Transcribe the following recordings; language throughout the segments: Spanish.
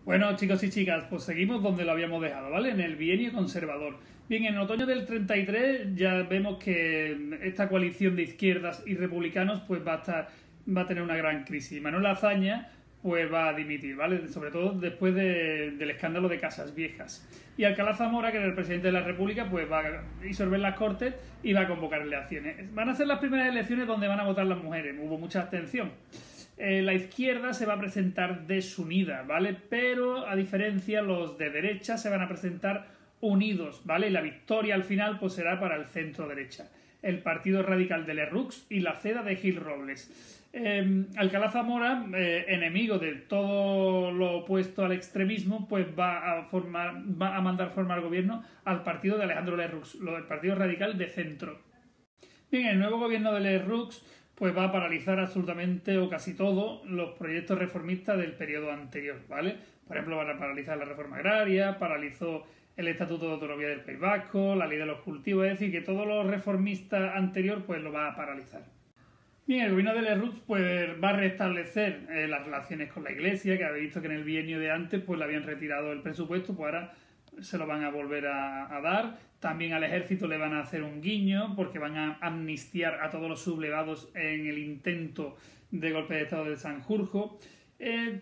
Bueno, chicos y chicas, pues seguimos donde lo habíamos dejado, ¿vale? En el bienio conservador. Bien, en otoño del 33 ya vemos que esta coalición de izquierdas y republicanos pues va a tener una gran crisis. Manuel Azaña pues va a dimitir, ¿vale? Sobre todo después del escándalo de Casas Viejas. Y Alcalá Zamora, que era el presidente de la República, pues va a disolver las Cortes y va a convocar elecciones. Van a ser las primeras elecciones donde van a votar las mujeres. Hubo mucha abstención. La izquierda se va a presentar desunida, ¿vale? Pero, a diferencia, los de derecha se van a presentar unidos, ¿vale? Y la victoria al final pues será para el centro-derecha. El Partido Radical de Lerroux y la CEDA de Gil Robles. Alcalá Zamora, enemigo de todo lo opuesto al extremismo, pues va a mandar formar gobierno al partido de Alejandro Lerroux, el Partido Radical de Centro. Bien, el nuevo gobierno de Lerroux pues va a paralizar absolutamente o casi todo los proyectos reformistas del periodo anterior, ¿vale? Por ejemplo, van a paralizar la reforma agraria, paralizó el Estatuto de Autonomía del País Vasco, la Ley de los Cultivos, es decir, que todo lo reformista anterior pues lo va a paralizar. Bien, el gobierno de Lerroux pues va a restablecer las relaciones con la Iglesia, que habéis visto que en el bienio de antes pues le habían retirado el presupuesto, pues ahora se lo van a volver a dar. También al ejército le van a hacer un guiño porque van a amnistiar a todos los sublevados en el intento de golpe de estado de Sanjurjo.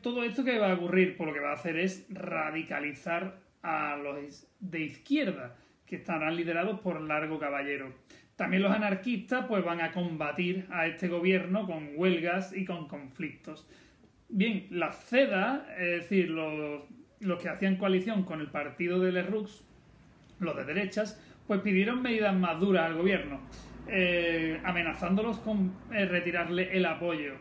Todo esto que va a ocurrir, por lo que va a hacer es radicalizar a los de izquierda, que estarán liderados por Largo Caballero. También los anarquistas pues van a combatir a este gobierno con huelgas y con conflictos. Bien, la CEDA, es decir, los que hacían coalición con el partido de Lerroux, los de derechas, pues pidieron medidas más duras al gobierno, amenazándolos con retirarle el apoyo.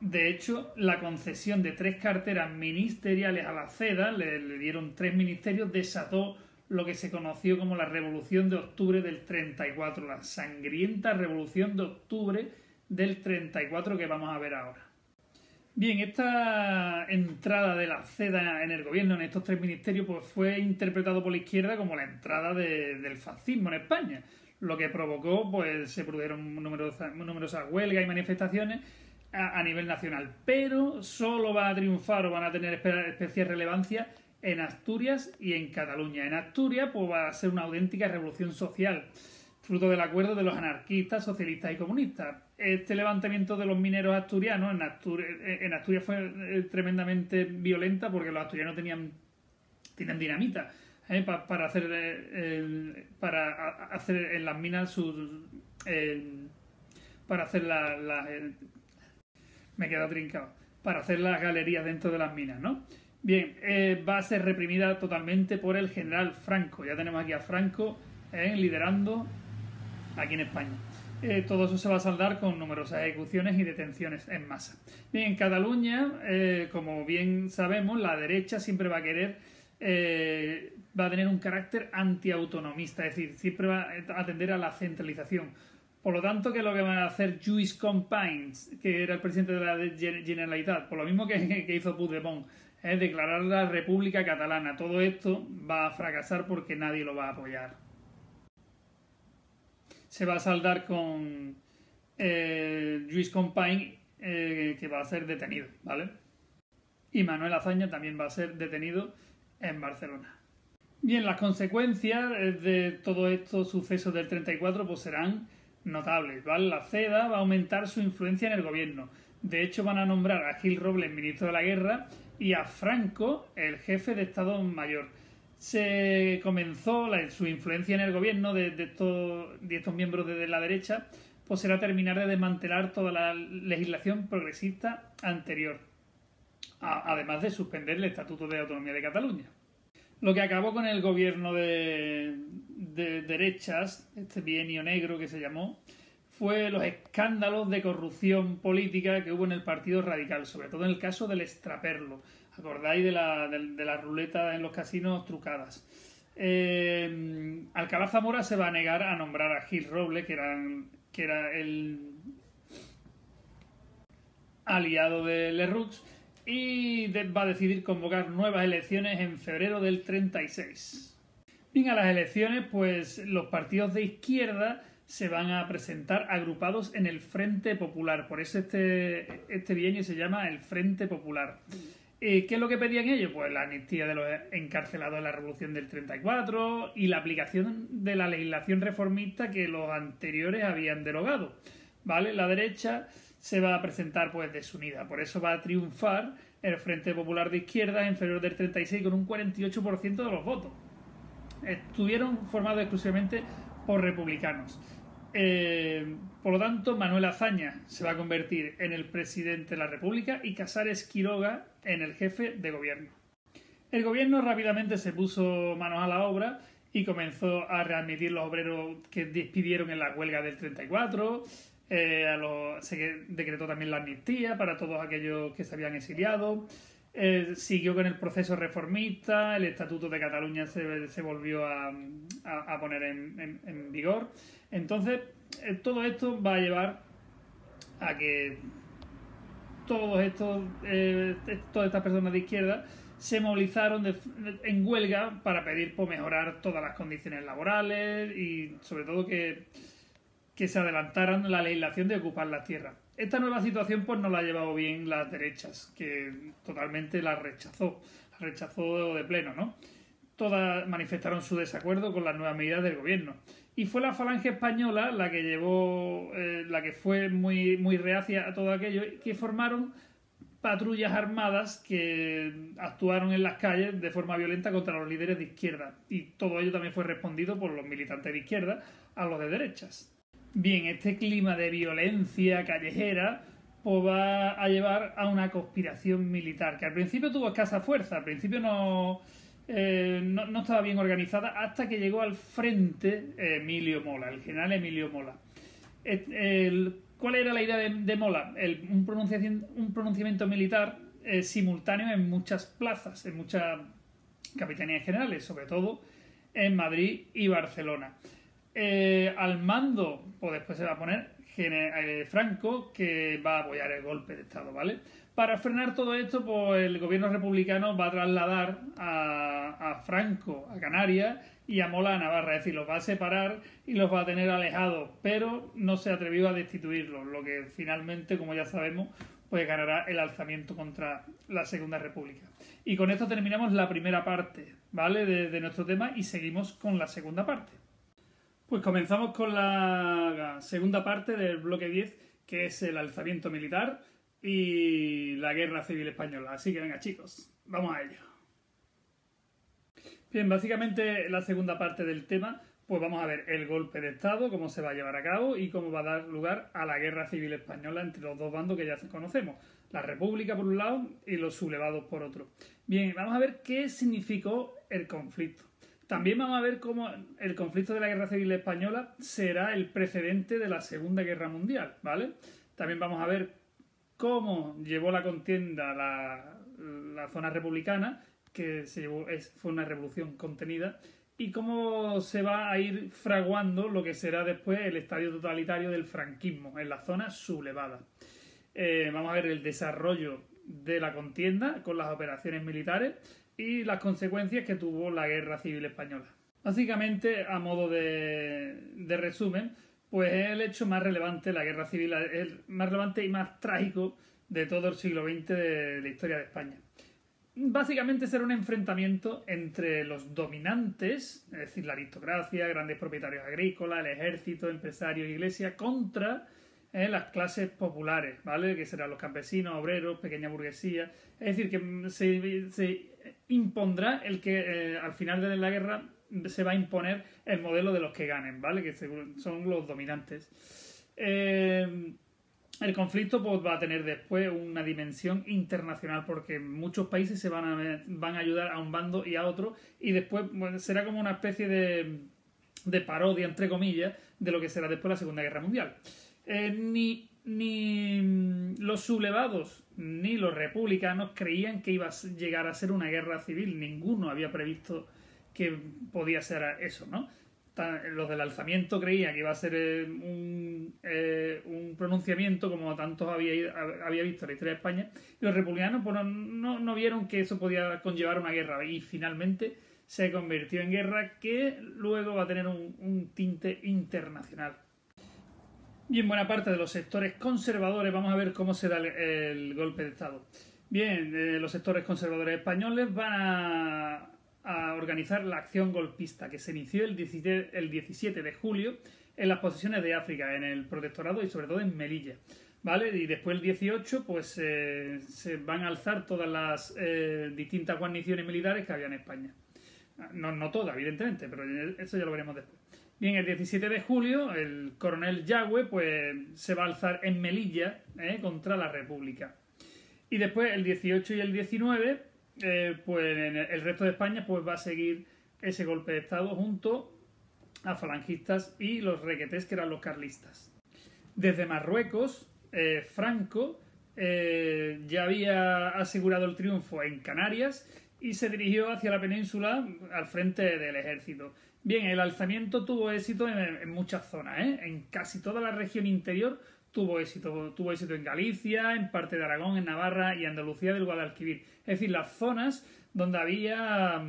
De hecho, la concesión de 3 carteras ministeriales a la CEDA, le dieron 3 ministerios, desató lo que se conoció como la Revolución de Octubre del 34, la sangrienta Revolución de Octubre del 34 que vamos a ver ahora. Bien, esta entrada de la CEDA en el gobierno, en estos 3 ministerios, pues fue interpretado por la izquierda como la entrada del fascismo en España, lo que provocó, pues se produjeron numerosas huelgas y manifestaciones a nivel nacional, pero solo va a triunfar o van a tener especial relevancia en Asturias y en Cataluña. En Asturias pues va a ser una auténtica revolución social, fruto del acuerdo de los anarquistas, socialistas y comunistas. Este levantamiento de los mineros asturianos en Asturias fue tremendamente violenta porque los asturianos tenían dinamita para hacer en las minas para hacer me he quedado trincado, para hacer las galerías dentro de las minas, ¿no? Bien, va a ser reprimida totalmente por el general Franco. Ya tenemos aquí a Franco liderando aquí en España. Todo eso se va a saldar con numerosas ejecuciones y detenciones en masa. Bien, en Cataluña, como bien sabemos, la derecha siempre va a querer, va a tener un carácter antiautonomista, es decir, siempre va a tender a la centralización. Por lo tanto, ¿qué es lo que van a hacer Lluís Companys, que era el presidente de la Generalitat? Por lo mismo que hizo Puigdemont, es declarar la República Catalana. Todo esto va a fracasar porque nadie lo va a apoyar. Se va a saldar con Lluís Companys, que va a ser detenido, ¿vale? Y Manuel Azaña también va a ser detenido en Barcelona. Bien, las consecuencias de todos estos sucesos del 34 pues serán notables, ¿vale? La CEDA va a aumentar su influencia en el gobierno. De hecho, van a nombrar a Gil Robles ministro de la Guerra y a Franco el jefe de Estado Mayor. Se comenzó su influencia en el gobierno de estos miembros de la derecha, pues será terminar de desmantelar toda la legislación progresista anterior, además de suspender el Estatuto de Autonomía de Cataluña. Lo que acabó con el gobierno de derechas, este bienio negro que se llamó, fue los escándalos de corrupción política que hubo en el Partido Radical, sobre todo en el caso del extraperlo. ¿Acordáis de la ruleta en los casinos trucadas? Alcalá Zamora se va a negar a nombrar a Gil Robles, que era el aliado de Lerroux, y va a decidir convocar nuevas elecciones en febrero del 36. Bien, a las elecciones, pues los partidos de izquierda se van a presentar agrupados en el Frente Popular. Por eso este bienio se llama el Frente Popular. ¿Qué es lo que pedían ellos? Pues la amnistía de los encarcelados en la Revolución del 34 y la aplicación de la legislación reformista que los anteriores habían derogado, ¿vale? La derecha se va a presentar pues desunida, por eso va a triunfar el Frente Popular de Izquierda en febrero del 36 con un 48% de los votos. Estuvieron formados exclusivamente por republicanos. Por lo tanto, Manuel Azaña se va a convertir en el presidente de la República y Casares Quiroga en el jefe de gobierno. El gobierno rápidamente se puso manos a la obra y comenzó a readmitir los obreros que despidieron en la huelga del 34. Se decretó también la amnistía para todos aquellos que se habían exiliado. Siguió con el proceso reformista, el Estatuto de Cataluña se volvió a poner en vigor. Entonces, todo esto va a llevar a que todas estas personas de izquierda se movilizaron en huelga para pedir por mejorar todas las condiciones laborales y sobre todo que se adelantaran la legislación de ocupar las tierras. Esta nueva situación pues no la ha llevado bien las derechas, que totalmente la rechazó de pleno, ¿no? Todas manifestaron su desacuerdo con las nuevas medidas del gobierno. Y fue la Falange Española la que fue muy, muy reacia a todo aquello, que formaron patrullas armadas que actuaron en las calles de forma violenta contra los líderes de izquierda. Y todo ello también fue respondido por los militantes de izquierda a los de derechas. Bien, este clima de violencia callejera pues va a llevar a una conspiración militar, que al principio tuvo escasa fuerza, al principio no estaba bien organizada, hasta que llegó al frente Emilio Mola, el general Emilio Mola. ¿Cuál era la idea de Mola? Un pronunciamiento militar simultáneo en muchas plazas, en muchas capitanías generales, sobre todo en Madrid y Barcelona. Al mando, pues después se va a poner Franco, que va a apoyar el golpe de Estado, ¿vale? Para frenar todo esto, pues el gobierno republicano va a trasladar a Franco a Canarias y a Mola a Navarra, es decir, los va a separar y los va a tener alejados, pero no se atrevió a destituirlos, lo que finalmente, como ya sabemos, pues ganará el alzamiento contra la Segunda República. Y con esto terminamos la primera parte, ¿vale? De nuestro tema y seguimos con la segunda parte. Pues comenzamos con la segunda parte del bloque 10, que es el alzamiento militar y la guerra civil española. Así que venga, chicos, vamos a ello. Bien, básicamente la segunda parte del tema, pues vamos a ver el golpe de Estado, cómo se va a llevar a cabo y cómo va a dar lugar a la guerra civil española entre los dos bandos que ya conocemos, la República por un lado y los sublevados por otro. Bien, vamos a ver qué significó el conflicto. También vamos a ver cómo el conflicto de la Guerra Civil Española será el precedente de la Segunda Guerra Mundial, ¿vale? También vamos a ver cómo llevó la contienda la zona republicana, que fue una revolución contenida, y cómo se va a ir fraguando lo que será después el estadio totalitario del franquismo en la zona sublevada. Vamos a ver el desarrollo de la contienda con las operaciones militares y las consecuencias que tuvo la Guerra Civil Española. Básicamente, a modo de resumen, pues es el hecho más relevante, la Guerra Civil, el más relevante y más trágico de todo el siglo XX de la historia de España. Básicamente será un enfrentamiento entre los dominantes, es decir, la aristocracia, grandes propietarios agrícolas, el ejército, empresarios, iglesia, contra las clases populares, ¿vale? Que serán los campesinos, obreros, pequeña burguesía. Es decir, que se impondrá el que al final de la guerra se va a imponer el modelo de los que ganen, ¿vale? Que son los dominantes. El conflicto pues, va a tener después una dimensión internacional porque muchos países se van a ayudar a un bando y a otro y después bueno, será como una especie de parodia, entre comillas, de lo que será después la Segunda Guerra Mundial. Ni los sublevados ni los republicanos creían que iba a llegar a ser una guerra civil. Ninguno había previsto que podía ser eso, ¿no? Los del alzamiento creían que iba a ser un pronunciamiento como tantos había visto en la historia de España, y los republicanos pues, no vieron que eso podía conllevar una guerra y finalmente se convirtió en guerra que luego va a tener un tinte internacional. Y en buena parte de los sectores conservadores vamos a ver cómo se da el golpe de Estado. Bien, los sectores conservadores españoles van a organizar la acción golpista que se inició el 17 de julio en las posesiones de África, en el protectorado y sobre todo en Melilla. ¿Vale? Y después el 18 pues se van a alzar todas las distintas guarniciones militares que había en España. No todas, evidentemente, pero eso ya lo veremos después. Bien, el 17 de julio el coronel Yagüe pues se va a alzar en Melilla contra la República. Y después el 18 y el 19 pues en el resto de España pues va a seguir ese golpe de Estado junto a falangistas y los requetés que eran los carlistas. Desde Marruecos, Franco ya había asegurado el triunfo en Canarias y se dirigió hacia la península al frente del ejército. Bien, el alzamiento tuvo éxito en muchas zonas, en casi toda la región interior tuvo éxito en Galicia, en parte de Aragón, en Navarra y Andalucía del Guadalquivir. Es decir, las zonas donde había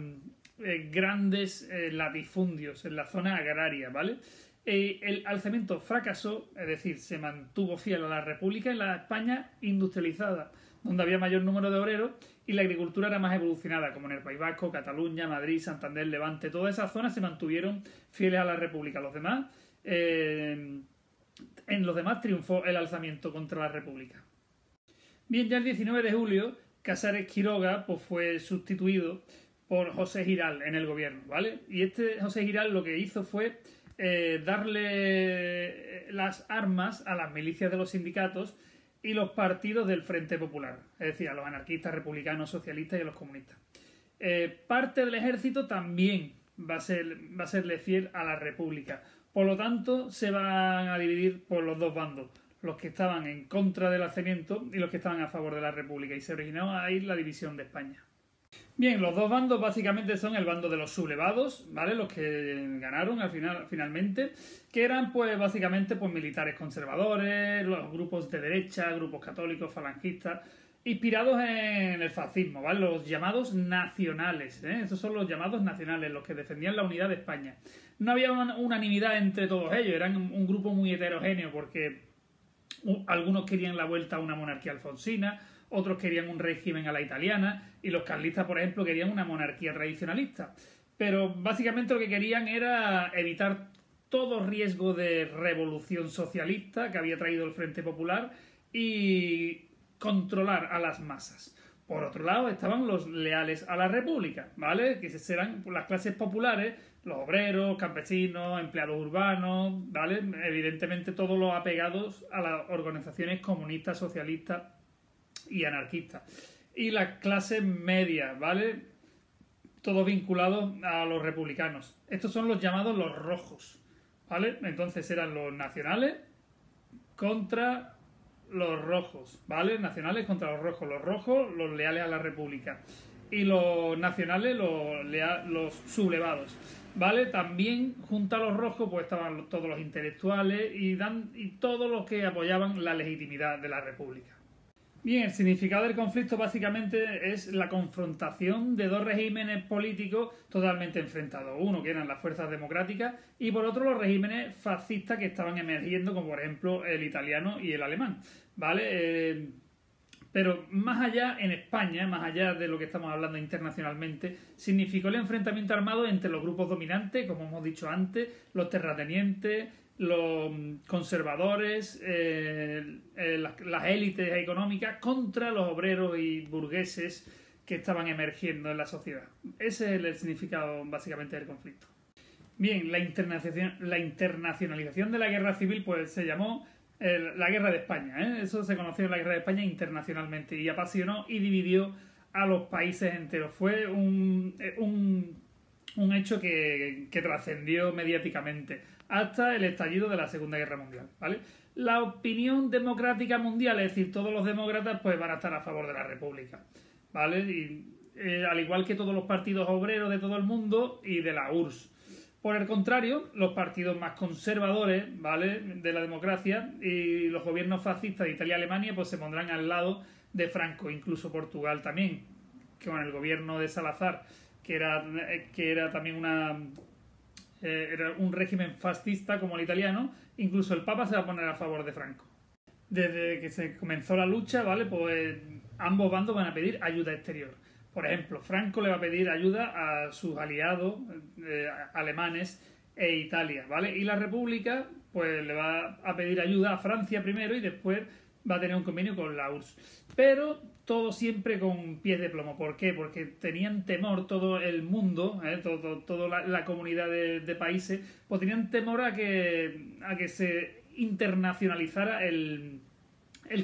grandes latifundios, en la zona agraria, ¿vale? El alzamiento fracasó, es decir, se mantuvo fiel a la República en la España industrializada, donde había mayor número de obreros y la agricultura era más evolucionada, como en el País Vasco, Cataluña, Madrid, Santander, Levante. Todas esas zonas se mantuvieron fieles a la República. En los demás triunfó el alzamiento contra la República. Bien, ya el 19 de julio, Casares Quiroga pues, fue sustituido por José Giral en el gobierno, ¿vale? Y este José Giral lo que hizo fue darle las armas a las milicias de los sindicatos y los partidos del Frente Popular, es decir, a los anarquistas, republicanos, socialistas y a los comunistas. Parte del ejército también va a serle fiel a la República. Por lo tanto, se van a dividir por los dos bandos, los que estaban en contra del alzamiento y los que estaban a favor de la República, y se originó ahí la división de España. Bien, los dos bandos básicamente son el bando de los sublevados, ¿vale? Los que ganaron finalmente, que eran pues básicamente pues militares conservadores, los grupos de derecha, grupos católicos, falangistas, inspirados en el fascismo, ¿vale? Los llamados nacionales, Estos son los llamados nacionales, los que defendían la unidad de España. No había una unanimidad entre todos ellos, eran un grupo muy heterogéneo porque algunos querían la vuelta a una monarquía alfonsina, otros querían un régimen a la italiana y los carlistas, por ejemplo, querían una monarquía tradicionalista. Pero básicamente lo que querían era evitar todo riesgo de revolución socialista que había traído el Frente Popular y controlar a las masas. Por otro lado estaban los leales a la República, ¿vale? Que serán las clases populares, los obreros, campesinos, empleados urbanos, ¿vale? Evidentemente todos los apegados a las organizaciones comunistas, socialistas y anarquistas. Y las clases medias, ¿vale? Todos vinculados a los republicanos. Estos son los llamados los rojos, ¿vale? Entonces eran los nacionales contra los rojos, ¿vale? Nacionales contra los rojos, los leales a la República. Y los nacionales, los sublevados, ¿vale? También junto a los rojos pues estaban todos los intelectuales y todos los que apoyaban la legitimidad de la República. Bien, el significado del conflicto básicamente es la confrontación de dos regímenes políticos totalmente enfrentados. Uno que eran las fuerzas democráticas y por otro los regímenes fascistas que estaban emergiendo, como por ejemplo el italiano y el alemán, ¿vale? Pero más allá, en España, más allá de lo que estamos hablando internacionalmente, significó el enfrentamiento armado entre los grupos dominantes, como hemos dicho antes, los terratenientes, los conservadores, las élites económicas contra los obreros y burgueses que estaban emergiendo en la sociedad. Ese es el significado básicamente del conflicto. Bien, la internacionalización de la guerra civil pues se llamó la Guerra de España, Eso se conoció en la Guerra de España internacionalmente y apasionó y dividió a los países enteros. Fue un hecho que trascendió mediáticamente hasta el estallido de la Segunda Guerra Mundial, ¿vale? La opinión democrática mundial, es decir, todos los demócratas pues van a estar a favor de la República, ¿vale? Y, al igual que todos los partidos obreros de todo el mundo y de la URSS. Por el contrario, los partidos más conservadores, ¿vale?, de la democracia y los gobiernos fascistas de Italia y Alemania pues se pondrán al lado de Franco, incluso Portugal también, con el gobierno de Salazar, que era también era un régimen fascista como el italiano. Incluso el Papa se va a poner a favor de Franco. Desde que se comenzó la lucha, ¿vale?, pues ambos bandos van a pedir ayuda exterior. Por ejemplo, Franco le va a pedir ayuda a sus aliados alemanes e Italia, ¿vale? Y la República pues le va a pedir ayuda a Francia primero y después va a tener un convenio con la URSS. Pero todo siempre con pies de plomo. ¿Por qué? Porque tenían temor todo el mundo, toda la comunidad de países, pues tenían temor a que se internacionalizara el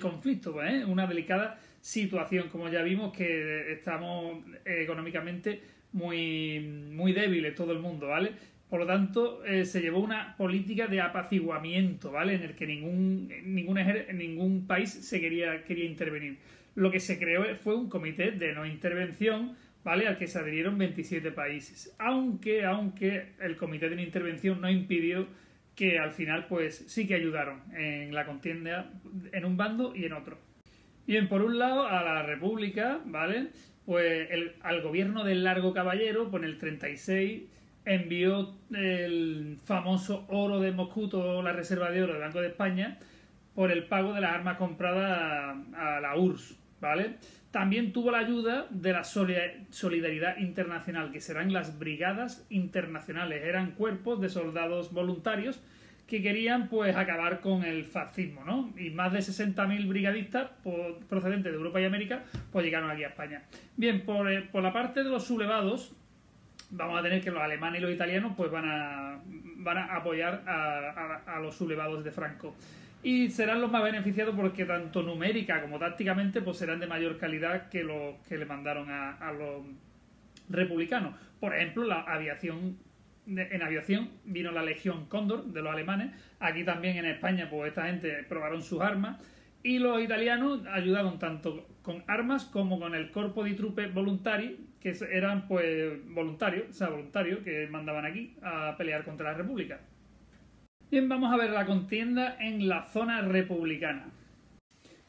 conflicto, ¿eh? Una delicada situación, como ya vimos que estamos económicamente muy débiles todo el mundo, ¿vale? Por lo tanto, se llevó una política de apaciguamiento, ¿vale? En el que ningún país se quería intervenir. Lo que se creó fue un comité de no intervención, ¿vale? Al que se adhirieron 27 países. Aunque el comité de no intervención no impidió que al final, pues sí que ayudaron en la contienda en un bando y en otro. Bien, por un lado, a la República, ¿vale? Pues al gobierno del Largo Caballero, pues en el 36 envió el famoso oro de Moscú, toda la reserva de oro del Banco de España, por el pago de las armas compradas a la URSS, ¿vale? También tuvo la ayuda de la Solidaridad Internacional, que serán las brigadas internacionales. Eran cuerpos de soldados voluntarios que querían pues acabar con el fascismo, ¿no? Y más de 60.000 brigadistas procedentes de Europa y América pues llegaron aquí a España. Bien, por la parte de los sublevados, vamos a tener que los alemanes y los italianos pues van a apoyar a los sublevados de Franco. Y serán los más beneficiados porque tanto numérica como tácticamente pues serán de mayor calidad que los que le mandaron a los republicanos. Por ejemplo, en aviación vino la Legión Cóndor de los alemanes. Aquí también en España pues esta gente probaron sus armas. Y los italianos ayudaron tanto con armas como con el Corpo di Truppe Volontari, que eran pues voluntarios que mandaban aquí a pelear contra la República. Bien, vamos a ver la contienda en la zona republicana.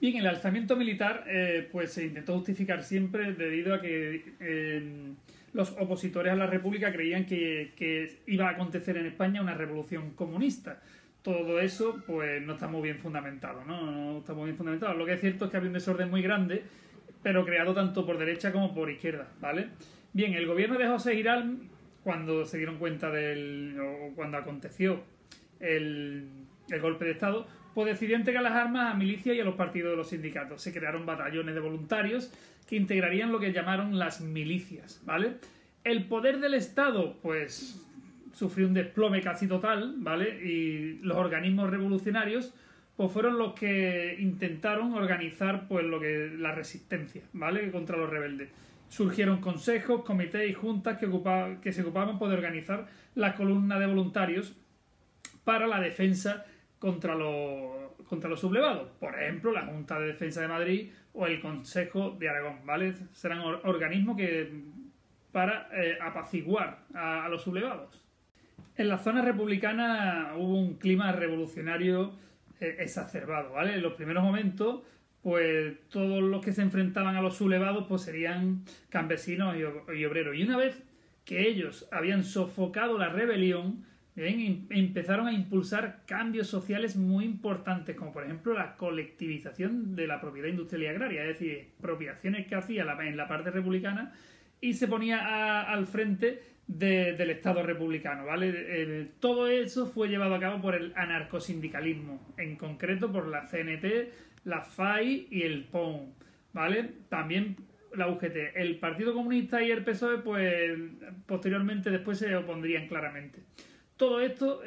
Bien, el alzamiento militar pues se intentó justificar siempre debido a que los opositores a la República creían que iba a acontecer en España una revolución comunista. Todo eso pues no está muy bien fundamentado, ¿no? No está muy bien fundamentado. Lo que es cierto es que había un desorden muy grande, pero creado tanto por derecha como por izquierda, ¿vale? Bien, el gobierno de José Giralt, cuando se dieron cuenta o cuando aconteció el golpe de Estado, pues decidió entregar las armas a milicias y a los partidos de los sindicatos. Se crearon batallones de voluntarios que integrarían lo que llamaron las milicias, ¿vale? El poder del Estado, pues, sufrió un desplome casi total, ¿vale? Y los organismos revolucionarios, pues, fueron los que intentaron organizar, pues, la resistencia, ¿vale? Contra los rebeldes. Surgieron consejos, comités y juntas que se ocupaban pues, de organizar las columnas de voluntarios para la defensa contra los sublevados. Por ejemplo, la Junta de Defensa de Madrid o el Consejo de Aragón, ¿vale? Serán organismos para apaciguar a los sublevados. En la zona republicana hubo un clima revolucionario exacerbado, ¿vale? En los primeros momentos, pues todos los que se enfrentaban a los sublevados pues serían campesinos y obreros. Y una vez que ellos habían sofocado la rebelión, empezaron a impulsar cambios sociales muy importantes, como por ejemplo la colectivización de la propiedad industrial y agraria, es decir, expropiaciones que hacía en la parte republicana y se ponía al frente del Estado republicano, ¿vale? Todo eso fue llevado a cabo por el anarcosindicalismo, en concreto por la CNT, la FAI y el POUM, ¿vale? También la UGT. El Partido Comunista y el PSOE, pues posteriormente después se opondrían claramente. Todo esto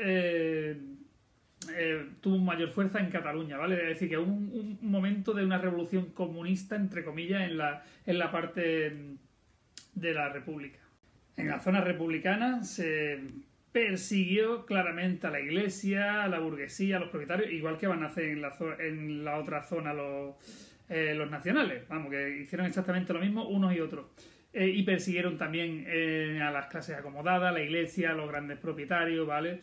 tuvo mayor fuerza en Cataluña, ¿vale? Es decir, que hubo un momento de una revolución comunista, entre comillas, en la parte de la República. En la zona republicana se persiguió claramente a la Iglesia, a la burguesía, a los propietarios, igual que van a hacer en la otra zona los nacionales. Vamos, que hicieron exactamente lo mismo unos y otros. Y persiguieron también a las clases acomodadas, a la Iglesia, a los grandes propietarios, ¿vale?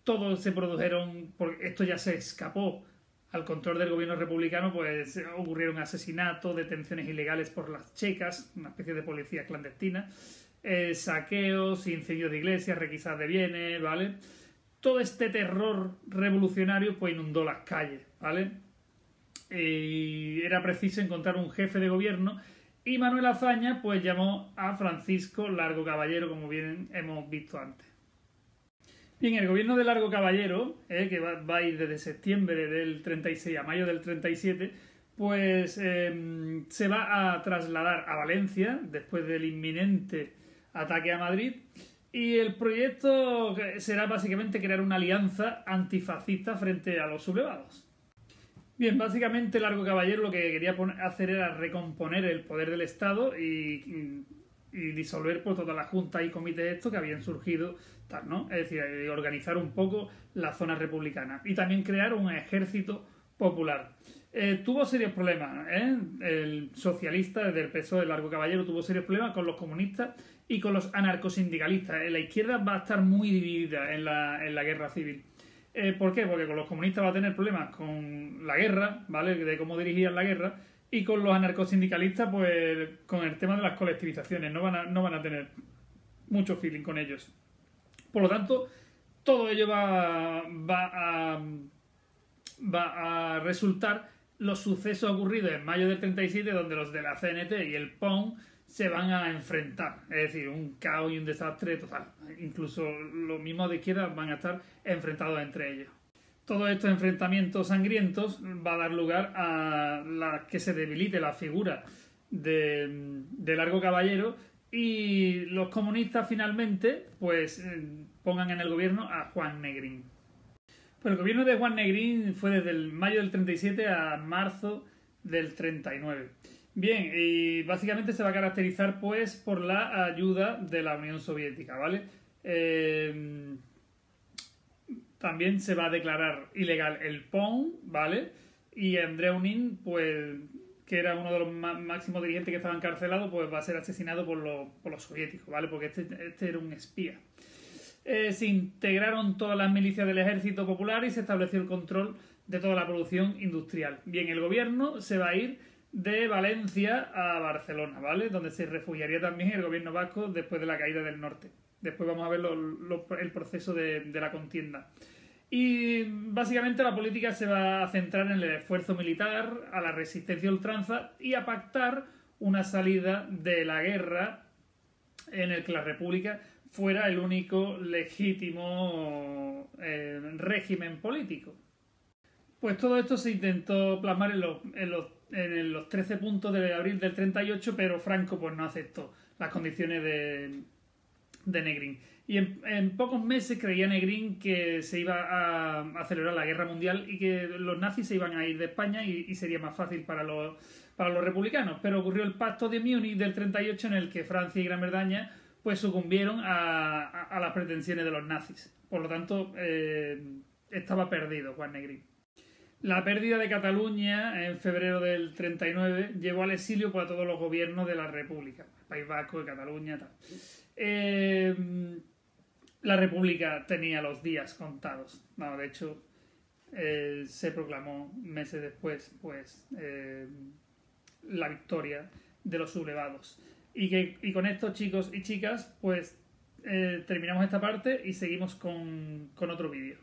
Todos se produjeron, porque esto ya se escapó al control del gobierno republicano, pues ocurrieron asesinatos, detenciones ilegales por las checas, una especie de policía clandestina, saqueos, incendios de iglesias, requisas de bienes, ¿vale? Todo este terror revolucionario pues inundó las calles, ¿vale? y era preciso encontrar un jefe de gobierno, y Manuel Azaña pues llamó a Francisco Largo Caballero, como bien hemos visto antes. Bien, el gobierno de Largo Caballero, que va a ir desde septiembre del 36 a mayo del 37, pues se va a trasladar a Valencia después del inminente ataque a Madrid, y el proyecto será básicamente crear una alianza antifascista frente a los sublevados. Bien, básicamente Largo Caballero lo que quería hacer era recomponer el poder del Estado y disolver pues, todas las juntas y comités estos que habían surgido, tal, ¿no? Es decir, organizar un poco la zona republicana y también crear un ejército popular. Tuvo serios problemas, ¿eh? El socialista desde el PSOE, Largo Caballero, tuvo serios problemas con los comunistas y con los anarcosindicalistas. La izquierda va a estar muy dividida en la guerra civil. ¿Por qué? Porque con los comunistas va a tener problemas con la guerra, ¿vale? De cómo dirigían la guerra, y con los anarcosindicalistas, pues con el tema de las colectivizaciones. No van a tener mucho feeling con ellos. Por lo tanto, todo ello va a resultar los sucesos ocurridos en mayo del 37, donde los de la CNT y el PON se van a enfrentar. Es decir, un caos y un desastre total. Incluso los mismos de izquierda van a estar enfrentados entre ellos. Todos estos enfrentamientos sangrientos va a dar lugar a que se debilite la figura de Largo Caballero, y los comunistas finalmente pues pongan en el gobierno a Juan Negrín. Pues el gobierno de Juan Negrín fue desde el mayo del 37 a marzo del 39. Bien, y básicamente se va a caracterizar pues por la ayuda de la Unión Soviética, ¿vale? También se va a declarar ilegal el PON, ¿vale? Y Andreunin, pues, que era uno de los máximos dirigentes que estaba encarcelado, pues va a ser asesinado por los soviéticos, ¿vale? Porque este era un espía. Se integraron todas las milicias del Ejército Popular y se estableció el control de toda la producción industrial. Bien, el gobierno se va a ir de Valencia a Barcelona, ¿vale? Donde se refugiaría también el gobierno vasco después de la caída del norte. Después vamos a ver el proceso de la contienda. Y básicamente la política se va a centrar en el esfuerzo militar, a la resistencia a ultranza y a pactar una salida de la guerra en el que la República fuera el único legítimo régimen político. Pues todo esto se intentó plasmar en los 13 puntos de abril del 38, pero Franco pues no aceptó las condiciones de Negrín. Y en pocos meses creía Negrín que se iba a celebrar la guerra mundial y que los nazis se iban a ir de España y sería más fácil para los republicanos. Pero ocurrió el Pacto de Múnich del 38, en el que Francia y Gran Bretaña pues sucumbieron a las pretensiones de los nazis. Por lo tanto, estaba perdido Juan Negrín. La pérdida de Cataluña en febrero del 39 llevó al exilio pues, a todos los gobiernos de la República, el País Vasco, de Cataluña, tal. La República tenía los días contados. No, de hecho, se proclamó meses después pues, la victoria de los sublevados. Y con esto, chicos y chicas, pues terminamos esta parte y seguimos con otro vídeo.